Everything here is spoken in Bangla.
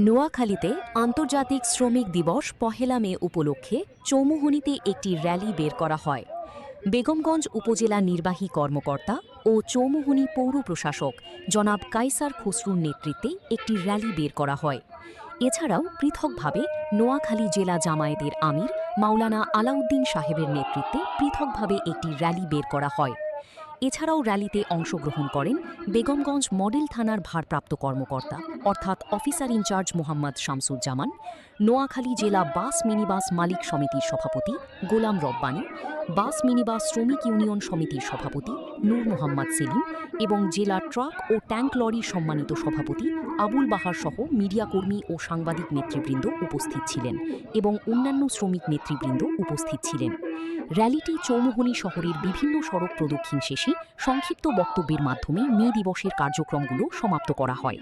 নোয়াখালীতে আন্তর্জাতিক শ্রমিক দিবস পহেলা মে উপলক্ষে চৌমুহনীতে একটি র্যালি বের করা হয়। বেগমগঞ্জ উপজেলা নির্বাহী কর্মকর্তা ও চৌমুহনী পৌর প্রশাসক জনাব কায়সার খসরুর নেতৃত্বে একটি র্যালি বের করা হয়। এছাড়াও পৃথকভাবে নোয়াখালী জেলা জামায়াতের আমির মাওলানা আলাউদ্দিন সাহেবের নেতৃত্বে পৃথকভাবে একটি র্যালি বের করা হয়। এছাড়াও র্যালিতে অংশগ্রহণ করেন বেগমগঞ্জ মডেল থানার ভারপ্রাপ্ত কর্মকর্তা অর্থাৎ অফিসার ইনচার্জ মোহাম্মদ শামসুজ্জামান, নোয়াখালী জেলা বাস মিনিবাস মালিক সমিতির সভাপতি গোলাম রব্বানী, বাস মিনিবাস শ্রমিক ইউনিয়ন সমিতির সভাপতি নূর মোহাম্মদ সেলিম এবং জেলা ট্রাক ও ট্যাঙ্ক লরির সম্মানিত সভাপতি আবুল বাহার সহ মিডিয়াকর্মী ও সাংবাদিক নেতৃবৃন্দ উপস্থিত ছিলেন এবং অন্যান্য শ্রমিক নেতৃবৃন্দ উপস্থিত ছিলেন। র্যালিটি চৌমুহনী শহরের বিভিন্ন সড়ক প্রদক্ষিণ শেষে সংক্ষিপ্ত বক্তব্যের মাধ্যমে মে দিবসের কার্যক্রমগুলো সমাপ্ত করা হয়।